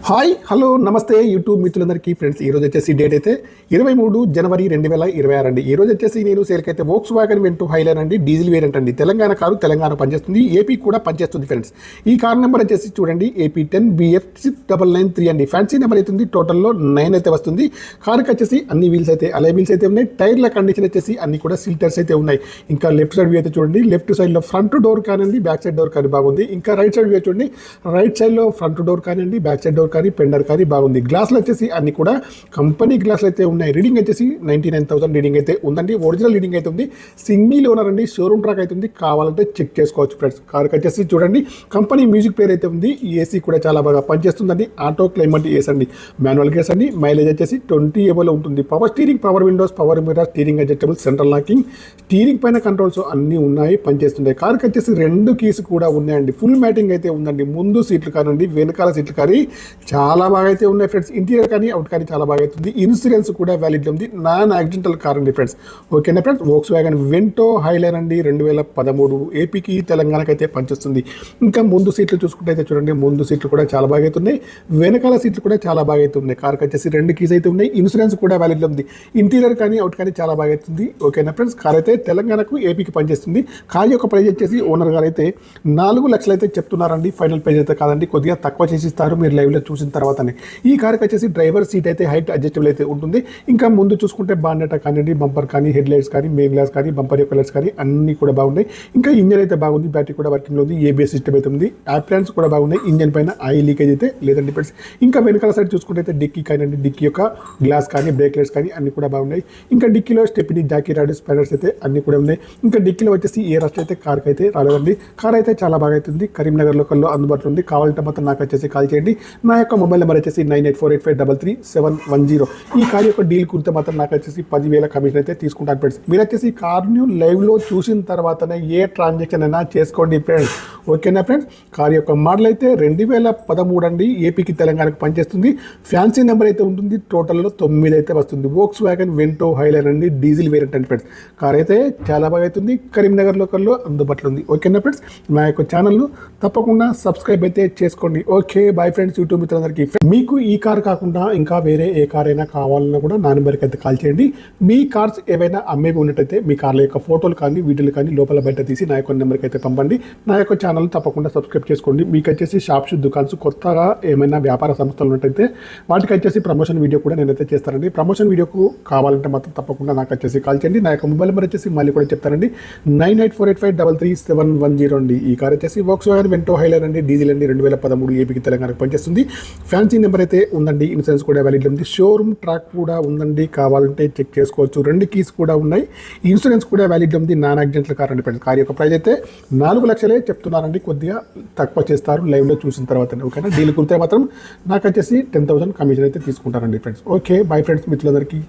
Hi hello నమస్తే YouTube మిత్రులందరికీ friends ఈరోజు వచ్చేసి డేట్ అయితే 23 జనవరి 2026 అండి. ఈరోజు వచ్చేసి నేను సేల్కి అయితే వోక్స్ వ్యాగన్ వెంటూ హైలైన్ అండి, డీజిల్ వేరియంట్ అండి. తెలంగాణ కారు తెలంగాణ పనిచేస్తుంది, ఏపీ కూడా పనిచేస్తుంది ఫ్రెండ్స్. ఈ కార్ నెంబర్ వచ్చేసి చూడండి AP 10BF6993 అండి. ఫ్యాన్సీ నెంబర్ అవుతుంది, టోటల్లో 9 అయితే వస్తుంది. కారుకి వచ్చేసి అన్ని వీల్స్ అయితే అలై వీల్స్ అయితే ఉన్నాయి. టైర్ల కండిషన్ వచ్చేసి అన్ని కూడా సిల్టర్స్ అయితే ఉన్నాయి. ఇంకా లెఫ్ట్ సైడ్ వ్యూ అయితే చూడండి, లెఫ్ట్ సైడ్లో ఫ్రంట్ డోర్ కానండి, బ్యాక్ సైడ్ డోర్ కానీ బాగుంది. ఇంకా రైట్ సైడ్ వ్యూ చూడండి, రైట్ సైడ్లో ఫ్రంట్ డోర్ కానండి, బ్యాక్ సైడ్ డోర్ కానీ పెండర్ కానీ బాగుంది. గ్లాసులు వచ్చేసి అన్ని కూడా కంపెనీ గ్లాసులు అయితే ఉన్నాయి. రీడింగ్ వచ్చేసి 99,000 రీడింగ్ అయితే ఉందండి. ఒరిజినల్ రీడింగ్ అయితే ఉంది. సింగిల్ ఓనర్ అండి, షోరూమ్ ట్రాక్ అయితే ఉంది, కావాలంటే చెక్ చేసుకోవచ్చు ఫ్రెండ్స్. కార్కి వచ్చేసి చూడండి కంపెనీ మ్యూజిక్ ప్లేయర్ అయితే ఉంది. ఏసీ కూడా చాలా బాగా పనిచేస్తుందండి. ఆటో క్లైమేట్ ఏసీ అండి, మాన్యువల్ గేర్స్ అండి. మైలేజ్ వచ్చేసి 20 ఏబోలో ఉంటుంది. Power steering, power Windows, power mirror, steering adjustable, central locking, steering పైన కంట్రోల్స్ అన్నీ ఉన్నాయి, పనిచేస్తున్నాయి. కార్కి వచ్చేసి 2 కీస్ కూడా ఉన్నాయండి. ఫుల్ మ్యాటింగ్ అయితే ఉందండి. ముందు సీట్లు కానండి, వెనకాల సీట్లు కానీ చాలా బాగా అయితే ఉన్నాయి ఫ్రెండ్స్. ఇంటీరియర్ కానీ అవుట్ కానీ చాలా బాగా అవుతుంది. ఇన్సూరెన్స్ కూడా వ్యాలిడ్ ఉంది. నాన్ యాక్సిడెంటల్ కార్ అండి ఫ్రెండ్స్. ఓకేనా friends. Volkswagen Vento Highline అండి, 2013 ఏపీకి తెలంగాణకి అయితే పనిచేస్తుంది. ఇంకా ముందు సీట్లు చూసుకుంటే అయితే చూడండి, ముందు సీట్లు కూడా చాలా బాగా అవుతున్నాయి, వెనకాల సీట్లు కూడా చాలా బాగా అవుతున్నాయి. కార్కి వచ్చేసి 2 కీస్ అయితే ఉన్నాయి. ఇన్సూరెన్స్ కూడా వ్యాలిడ్ ఉంది. ఇంటీరియర్ కానీ అవుట్ కానీ చాలా బాగా అవుతుంది. ఓకేనా ఫ్రెండ్స్. కార్ అయితే తెలంగాణకు ఏపీకి పనిచేస్తుంది. కార్ యొక్క ప్రైస్ వచ్చేసి ఓనర్ గారు అయితే 4 లక్షలు అయితే చెప్తున్నారండి. ఫైనల్ ప్రైస్ అయితే కాదండి, కొద్దిగా తక్కువ చేసి ఇస్తారు మీరు లైవ్లో చూసిన తర్వాతనే. ఈ కార్కి వచ్చేసి డ్రైవర్ సీట్ అయితే హైట్ అడ్జస్టబుల్ అయితే ఉంటుంది. ఇంకా ముందు చూసుకుంటే బాన్నెట్ కానివ్వండి, బంపర్ కానీ, హెడ్ లైట్స్ కానీ, మెయిన్ గ్లాస్ కానీ, బంపర్ యొక్క లైట్స్ కానీ అన్ని కూడా బాగున్నాయి. ఇంకా ఇంజన్ అయితే బాగుంది, బ్యాటరీ కూడా వర్కింగ్లో ఉంది, ఏబిఎస్ సిస్టమ్ అయితే ఉంది, యాప్లాన్స్ కూడా బాగున్నాయి. ఇంజన్ పైన ఆయిల్ లీకేజ్ అయితే లేదండి ఫ్రెండ్స్. ఇంకా వెనకాల సైడ్ చూసుకుంటే అయితే డిక్కీ కానివ్వండి, డిక్కీ యొక్క గ్లాస్ కానీ, బ్రేక్ లైట్స్ కానీ అన్ని కూడా బాగున్నాయి. ఇంకా డిక్కీలో స్టెప్ని, జాకీ రాడ్, స్పైనర్స్ అయితే అన్ని కూడా ఉన్నాయి. ఇంకా డిక్కీలో వచ్చేసి ఏ రస్ట్ అయితే కార్కి అయితే రాలేదండి. కార్ అయితే చాలా బాగా అవుతుంది. కరీంనగర్ లోకల్లో అందుబాటులో ఉంది. కావాలంటే మాత్రం నాకు వచ్చేసి కాల్ చేయండి. నా యొక్క మొబైల్ నెంబర్ వచ్చేసి 9848533710. ఈ కార్ యొక్క డీల్ కురితే మాత్రం నాకు వచ్చేసి 10,000 కమిషన్ అయితే తీసుకుంటాను ఫ్రెండ్స్. మీరు వచ్చేసి కార్ను లైవ్లో చూసిన తర్వాతనే ఏ ట్రాన్సాక్షన్ అయినా చేసుకోండి ఫ్రెండ్స్. ఓకేనా ఫ్రెండ్స్. కార్ యొక్క మోడల్ అయితే 2013 అండి, ఏపీకి తెలంగాణకు పనిచేస్తుంది. ఫ్యాన్సీ నెంబర్ అయితే ఉంటుంది, టోటల్లో 9 అయితే వస్తుంది. వోక్స్ వ్యాగన్ వెంటో హైలైన్ అండి, డీజిల్ వేరియంట్ అండి ఫ్రెండ్స్. కార్ అయితే చాలా బాగా అవుతుంది. కరీంనగర్ లోకల్లో అందుబాటులో ఉంది. ఓకేనా ఫ్రెండ్స్. నా యొక్క ఛానల్ను తప్పకుండా సబ్స్క్రైబ్ అయితే చేసుకోండి. Okay bye friends. యూట్యూబ్ మిత్రులందరికీ మీకు ఈ కార్ కాకుండా ఇంకా వేరే ఏ కార్ అయినా కావాలన్నా కూడా నా నెంబర్కి అయితే కాల్ చేయండి. మీ కార్స్ ఏవైనా అమ్మేవి ఉన్నట్టయితే మీ కార్ల యొక్క ఫోటోలు కానీ, వీడియోలు కానీ లోపల బయట తీసి నా యొక్క నెంబర్కి అయితే పంపండి. నా యొక్క ఛానల్ తప్పకుండా సబ్స్క్రైబ్ చేసుకోండి. మీకు వచ్చేసి షాప్స్, దుకాన్స్, కొత్తగా ఏమైనా వ్యాపార సంస్థలు ఉన్నట్టయితే వాటికి వచ్చేసి ప్రమోషన్ వీడియో కూడా నేనైతే చేస్తానండి. ప్రమోషన్ వీడియోకు కావాలంటే మాత్రం తప్పకుండా నాకు వచ్చేసి కాల్ చేయండి. నా యొక్క మొబైల్ నెంబర్ వచ్చేసి మళ్ళీ కూడా చెప్తానండి, 9848533710 అండి. ఈ కార్ వచ్చేసి వోక్స్ వ్యాగన్ వెంటో హైలైన్ అండి, డీజిల్ అండి, 2013 ఏపీకి తెలంగాణకు పనిచేస్తుంది. ఫ్యాన్సీ నెంబర్ అయితే ఉందండి, ఇన్సూరెన్స్ కూడా వ్యాలిడ్ ఉంది, షోరూమ్ ట్రాక్ కూడా ఉందండి, కావాలంటే చెక్ చేసుకోవచ్చు. 2 కీస్ కూడా ఉన్నాయి, ఇన్సూరెన్స్ కూడా వ్యాలిడ్ ఉంది. నాన్ యాక్సిడెంటల్ కార్ అండి ఫ్రెండ్స్. కార్ యొక్క ప్రైస్ అయితే 4 లక్షలే చెప్తున్నారండి, కొద్దిగా తక్కువ చేస్తారు లైవ్లో చూసిన తర్వాత. ఓకేనా. డీల్ కురితే మాత్రం నాకు వచ్చేసి 10,000 కమిషన్ అయితే తీసుకుంటారండి ఫ్రెండ్స్. ఓకే బాయ్ ఫ్రెండ్స్ మిత్రులందరికీ.